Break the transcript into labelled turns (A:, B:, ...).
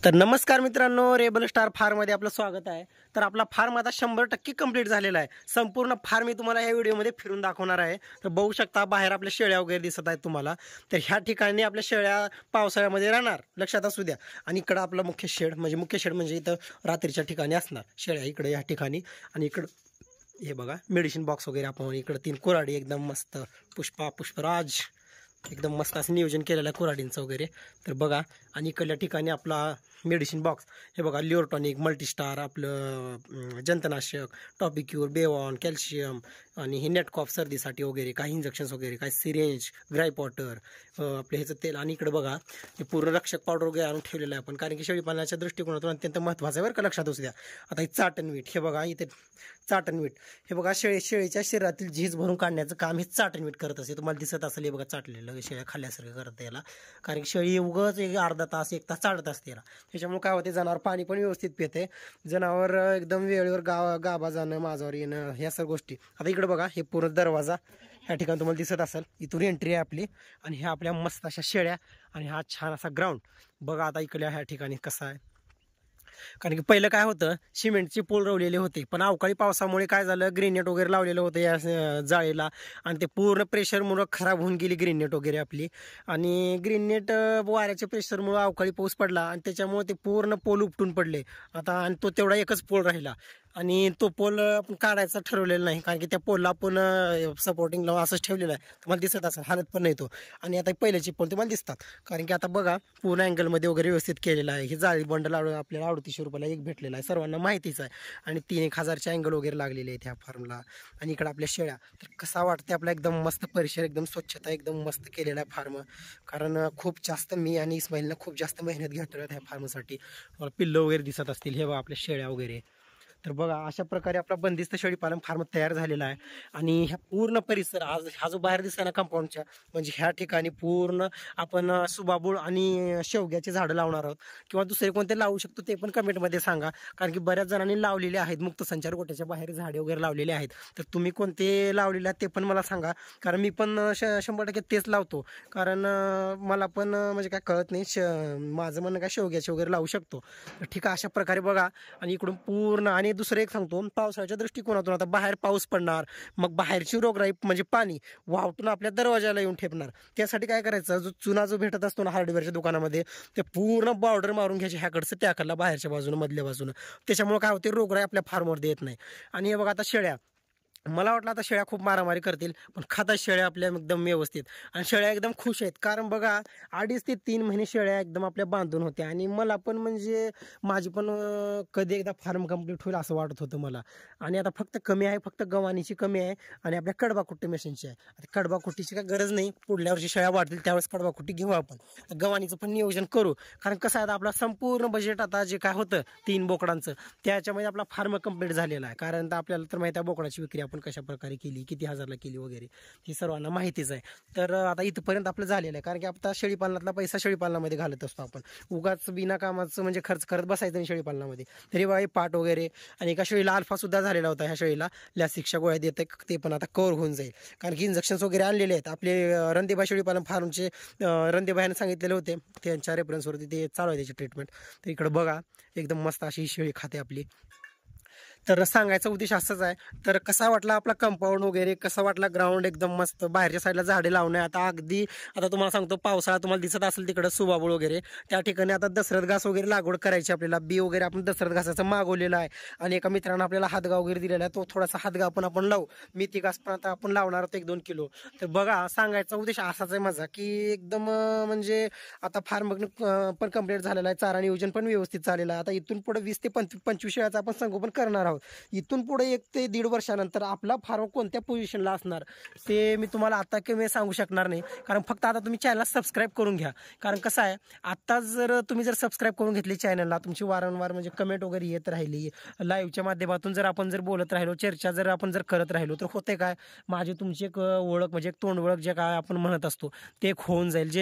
A: तर नमस्कार मित्रांनो, रेबल स्टार फार्ममध्ये आपलं स्वागत आहे। तर आपला फार्म आता 100% कंप्लीट झालेला आहे। संपूर्ण फार्म मी तुम्हाला या व्हिडिओमध्ये फिरून दाखवणार आहे। तर बघू शकता बाहेर आपल्या शेळ्या वगैरे दिसत आहेत तुम्हाला। तर ह्या ठिकाणी आपल्या शेळ्या पावसाळ्यामध्ये राहणार, लक्षात असू द्या। आणि इकडे आपला मुख्य शेड म्हणजे इथं रात्रीच्या ठिकाणी असणार शेळ्या, इकडे या ठिकाणी। आणि इकडे हे बघा मेडिसिन बॉक्स वगैरे आपण, इकडे 3 कोराडी एकदम मस्त पुष्पराज एकदम मस्त असं नियोजन केलेलं आहे कुऱ्हाडींचं वगैरे। तर बघा, आणि इकडल्या ठिकाणी आपला मेडिसिन बॉक्स हे बघा, लिओरटॉनिक, मल्टीस्टार, आपलं जंतनाशक, टॉपिक्यूर, बेवॉन, कॅल्शियम, आणि हे नेटकॉफ सर्दीसाठी वगैरे, काही इंजेक्शन्स वगैरे, काही सिरेंज, ग्राईप वॉटर, आपलं ह्याचं तेल। आणि इकडे बघा हे पूर्ण रक्षक पावडर वगैरे आणून ठेवलेलं आहे आपण, कारण की शेळीपालनाच्या दृष्टिकोनातून अत्यंत महत्त्वाचं आहे बरं का, लक्षात असू द्या। आता हे चाटणवीट, हे बघा इथे चाटणवीट, हे बघा शेळीच्या शरीरातील झीज भरून काढण्याचं काम हे चाटणवीट करत असते। तुम्हाला दिसत असेल हे बघा चाटलेलं, शेळ्या खाल्ल्यासारखं करतं याला, कारण की शेळी उगाच एक अर्धा तास 1 तास चालत असते याला। त्याच्यामुळे काय होते, जनावर पाणी पण व्यवस्थित पिते, जनावर एकदम वेळेवर गाभा जाणं, माझावर येणं, ह्या सर्व गोष्टी। आता इकडे बघा हे पूर्ण दरवाजा ह्या ठिकाणी तुम्हाला दिसत असेल, इथून एंट्री आहे आपली, आणि ह्या आपल्या मस्त अशा शेळ्या, आणि हा छान असा ग्राउंड बघा। आता इकडल्या ह्या ठिकाणी कसा आहे, कारण की पहिलं काय होतं, सिमेंटचे पोल रवलेले होते, पण अवकाळी पावसामुळे काय झालं, ग्रेनेट वगैरे लावलेलं होतं या जाळीला, आणि ते पूर्ण प्रेशरमुळे खराब होऊन गेली ग्रेनेट वगैरे आपली। आणि ग्रेनेट वाऱ्याच्या प्रेशरमुळे अवकाळी पाऊस पडला, आणि त्याच्यामुळे ते पूर्ण पोल उपटून पडले आता, आणि तो तेवढा एकच पोल राहिला, आणि तो पोल आपण काढायचा ठरवलेला नाही, कारण की त्या पोलला आपण सपोर्टिंग लावून असंच ठेवलेलं आहे, तुम्हाला दिसत असेल, हालत पण नाही तो। आणि आता पहिल्याचे पोल तुम्हाला दिसतात, कारण की आता बघा पूर्ण अँगलमध्ये वगैरे व्यवस्थित केलेलं आहे। हे जाळी बंडल आपल्याला 3800 रुपयाला एक भेटलेला आहे, सर्वांना माहितीच आहे। आणि 3-1 हजारचे अँगल वगैरे लागलेले आहेत ह्या फार्मला। आणि इकडे आपल्या शेळ्या, तर कसा वाटते आपला एकदम मस्त परिसर, एकदम स्वच्छता एकदम मस्त केलेला आहे फार्म, कारण खूप जास्त मी आणि इस्माईलनं खूप जास्त मेहनत घेतल्या ह्या फार्मसाठी। पिल्लं वगैरे दिसत असतील, हे बघा आपल्या शेळ्या वगैरे। तर बघा अशा प्रकारे आपला बंदिस्त शेळीपालन फार्म तयार झालेला आहे। आणि ह्या पूर्ण परिसर, आज हा जो बाहेर दिसला ना कंपाऊंडच्या, म्हणजे ह्या ठिकाणी पूर्ण आपण सुबाबूळ आणि शेवग्याचे झाडं लावणार आहोत, किंवा दुसरे कोणते लावू शकतो ते पण कमेंटमध्ये सांगा, कारण की बऱ्याच जणांनी लावलेले आहेत, मुक्त संचार गोट्याच्या बाहेर झाडे वगैरे लावलेले आहेत। तर तुम्ही कोणते लावलेले आहेत ते पण मला सांगा, कारण मी पण 100% तेच लावतो, कारण मला पण म्हणजे काय कळत नाही, माझं म्हणणं काय शेवग्याचे वगैरे लावू शकतो। तर ठीक आहे, अशा प्रकारे बघा। आणि इकडून पूर्ण, आणि दुसरं एक सांगतो, पावसाच्या दृष्टिकोनातून आता बाहेर पाऊस पडणार, मग बाहेरची रोगराई म्हणजे पाणी वाहतून आपल्या दरवाजाला येऊन ठेपणार। त्यासाठी काय करायचं, जो चुना जो भेटत असतो ना हार्डवेअरच्या दुकानामध्ये, ते पूर्ण बॉर्डर मारून घ्यायचे ह्याकडचं त्याकडला, बाहेरच्या बाजूनं मधल्या बाजूनं। त्याच्यामुळे काय होते, रोगराई आपल्या फार्मवरती येत नाही। आणि हे बघा आता शेळ्या, मला वाटलं आता शेळ्या खूप मारामारी करतील, पण खातात शेळ्या आपल्या एकदम व्यवस्थित, आणि शेळ्या एकदम खुश आहेत, कारण बघा 2.5 ते 3 महिने शेळ्या एकदम आपल्या बांधून होत्या। आणि मला पण म्हणजे माझी पण कधी एकदा फार्म कंप्लीट होईल असं वाटत होतं मला। आणि आता फक्त कमी आहे, फक्त गव्हाणीची कमी आहे, आणि आपल्या कडबाकुट्टी मशीनची आहे। आता कडबाकुट्टीची काय गरज नाही, पुढल्या वर्षी शेळ्या वाढतील त्यावेळेस कडबाकुट्टी घेऊ आपण, गव्हाणीचं पण नियोजन करू, कारण कसं आहे, आपला संपूर्ण बजेट आता जे काय होतं 3 बोकडांचं, त्याच्यामध्ये आपला फार्म कंप्लीट झालेला आहे। कारण तर आपल्याला तर माहिती आहे बोकडाची विक्री आपण कशा प्रकारे केली, किती हजारला केली वगैरे, हे सर्वांना माहितीच आहे। तर आता इथपर्यंत आपलं झालेलं आहे, कारण की आता शेळीपालनातला पैसा शेळीपालनामध्ये घालत असतो आपण, उगाच बिना कामाचं म्हणजे खर्च करत बसायचं नाही शेळीपालनामध्ये। तरी बाई पाट वगैरे, आणि एका शेळीला अल्फा सुद्धा झालेला होता, ह्या शेळीला लॅसिकच्या गोळ्या देते, ते पण आता कव्हर होऊन जाईल, कारण की इंजेक्शन्स वगैरे आणलेले आहेत आपले रणदेबाई शेळीपालन फार्मचे, रणदेबाईने सांगितलेले होते, त्यांच्या रेफरन्सवरती ते चालू आहे त्याची ट्रीटमेंट। तर इकडे बघा एकदम मस्त अशी शेळी खाते आपली। तर सांगायचा उद्देश असाच आहे। तर कसा वाटला आपला कंपाऊंड वगैरे, कसा वाटला ग्राउंड, एकदम मस्त, बाहेरच्या साईडला झाडे लावणे, आता अगदी आता तुम्हाला सांगतो, पावसाळा तुम्हाला दिसत असेल तिकडं सुबाबूळ वगैरे, त्या ठिकाणी आता दशरथ घास वगैरे लागवड करायची आपल्याला, बी वगैरे आपण दशरथ घासाचं मागवलेलं आहे, आणि एका मित्रानं आपल्याला हातगा वगैरे दिलेला आहे, तो थोडासा हातगा पण आपण लावू, मेथी घास पण आता आपण लावणार आहोत 1-2 किलो। तर बघा सांगायचा उद्देश असाच आहे माझा, की एकदम म्हणजे आता फार्म पण कंप्लीट झालेला आहे, चारा नियोजन पण व्यवस्थित चाललेलं आहे। आता इथून पुढे 20 ते 25 शेळ्याचं आपण संगोपन करणार आहोत। इथून पुढे 1 ते 1.5 वर्षानंतर आपला फार्म कोणत्या पोझिशनला असणार ते मी तुम्हाला आता काही सांगू शकणार नाही, कारण फक्त आता तुम्ही चॅनलला सबस्क्राईब करून घ्या। कारण कसं आहे, आता जर तुम्ही सबस्क्राईब करून घेतली चॅनलला, तुमची वारंवार म्हणजे कमेंट वगैरे येत राहिली, लाईव्हच्या माध्यमातून जर आपण बोलत राहिलो, चर्चा जर आपण करत राहिलो, तर होते काय, माझी तुमची एक ओळख म्हणजे एक तोंड ओळख जे काय आपण म्हणत असतो ते एक होऊन जाईल, जे